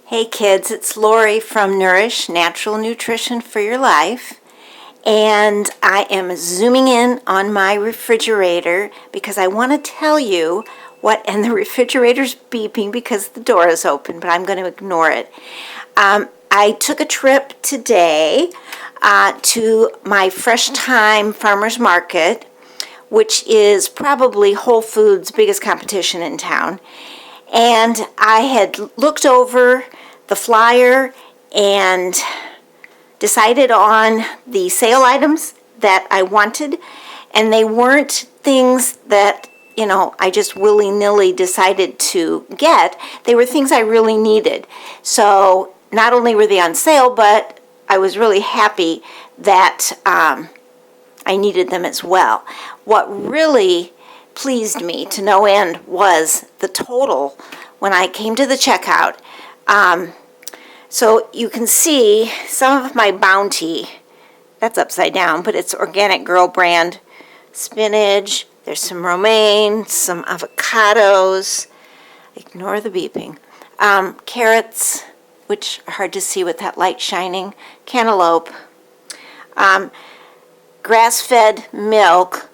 Hey kids, it's Lori from Nourish Natural Nutrition for Your Life, and I am zooming in on my refrigerator because I want to tell you and the refrigerator's beeping because the door is open, but I'm going to ignore it. I took a trip today to my Fresh Thyme Farmers Market, which is probably Whole Foods' biggest competition in town. And I had looked over the flyer and decided on the sale items that I wanted, and they weren't things that, I just willy-nilly decided to get. They were things I really needed. So not only were they on sale, but I was really happy that I needed them as well. What really pleased me to no end was the total when I came to the checkout. So you can see some of my Bounty, that's upside down, but it's Organic Girl brand spinach. There's some romaine, some avocados, ignore the beeping, carrots, which are hard to see with that light shining, cantaloupe, grass-fed milk,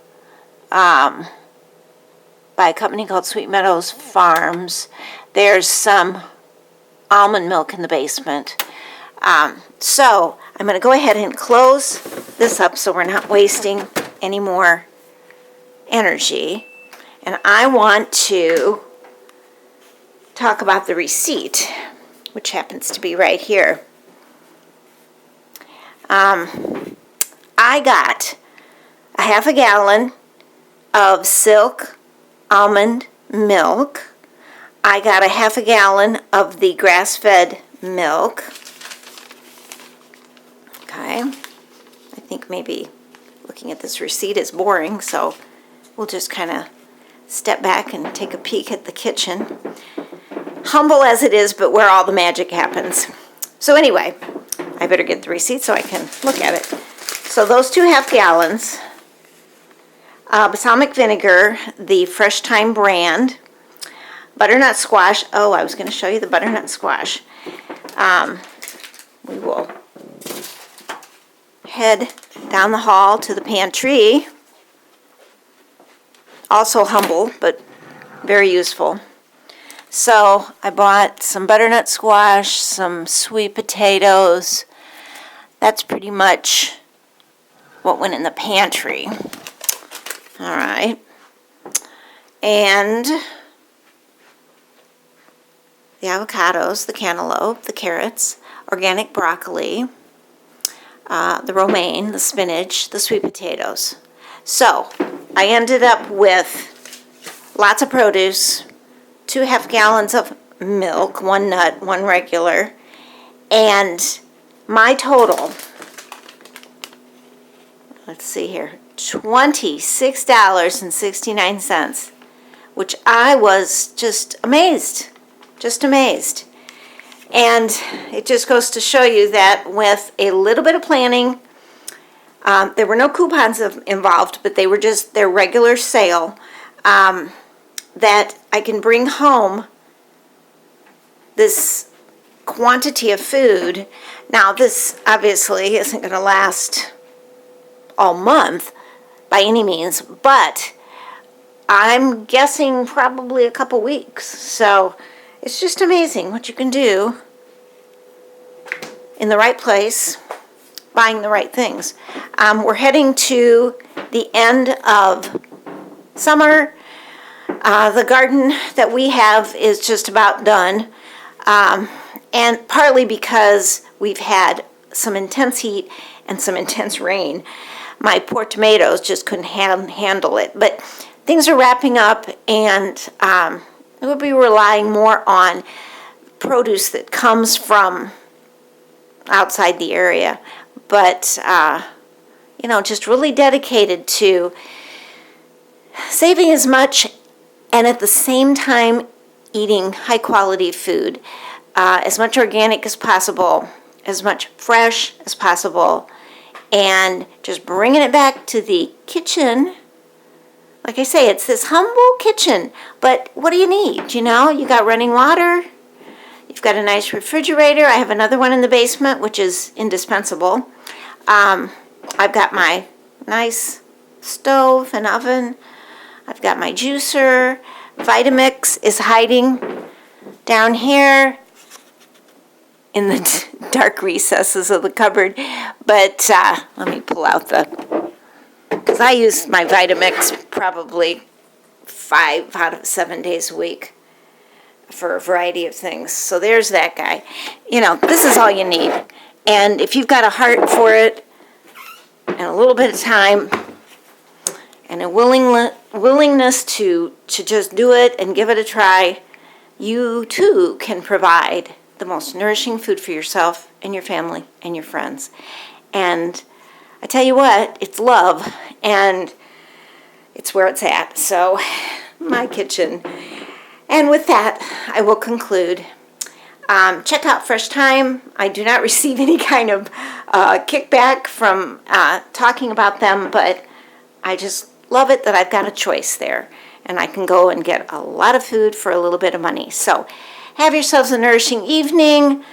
by a company called Sweet Meadows Farms. There's some almond milk in the basement. So I'm going to go ahead and close this up so we're not wasting any more energy. And I want to talk about the receipt, which happens to be right here. I got a half a gallon of silk almond milk. I got a half a gallon of the grass-fed milk. Okay, I think maybe looking at this receipt is boring, so we'll just kind of step back and take a peek at the kitchen. Humble as it is, but where all the magic happens. So anyway, I better get the receipt so I can look at it. So those 2 half gallons, balsamic vinegar, the Fresh Thyme brand, butternut squash. Oh, I was going to show you the butternut squash. We will head down the hall to the pantry. Also humble, but very useful. So I bought some butternut squash, some sweet potatoes. That's pretty much what went in the pantry. All right. And the avocados, the cantaloupe, the carrots, organic broccoli, the romaine, the spinach, the sweet potatoes. So I ended up with lots of produce, 2 half gallons of milk, 1 nut, 1 regular, and my total, let's see here, $26.69, which I was just amazed. And it just goes to show you that with a little bit of planning, there were no coupons involved, but they were just their regular sale, that I can bring home this quantity of food. Now, this obviously isn't going to last all month by any means, but I'm guessing probably a couple weeks. So it's just amazing what you can do in the right place, buying the right things. We're heading to the end of summer. The garden that we have is just about done, and partly because we've had some intense heat and some intense rain. My poor tomatoes just couldn't handle it. But things are wrapping up, and we'll be relying more on produce that comes from outside the area. But, just really dedicated to saving as much and at the same time eating high quality food, as much organic as possible, as much fresh as possible, and just bringing it back to the kitchen. Like I say, it's this humble kitchen, but what do you need? You got running water, you've got a nice refrigerator. I have another one in the basement, which is indispensable. I've got my nice stove and oven. I've got my juicer. Vitamix is hiding down here in the dark recesses of the cupboard. But let me pull out because I use my Vitamix probably 5 out of 7 days a week for a variety of things. So there's that guy. You know, this is all you need. And if you've got a heart for it and a little bit of time and a willingness to just do it and give it a try, you too can provide the most nourishing food for yourself and your family and your friends. And I tell you what, it's love, and it's where it's at. So, my kitchen. And with that, I will conclude. Check out Fresh Thyme. I do not receive any kind of kickback from talking about them, but I just love it that I've got a choice there, and I can go and get a lot of food for a little bit of money. So have yourselves a nourishing evening.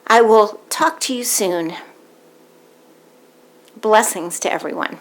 I will talk to you soon. Blessings to everyone.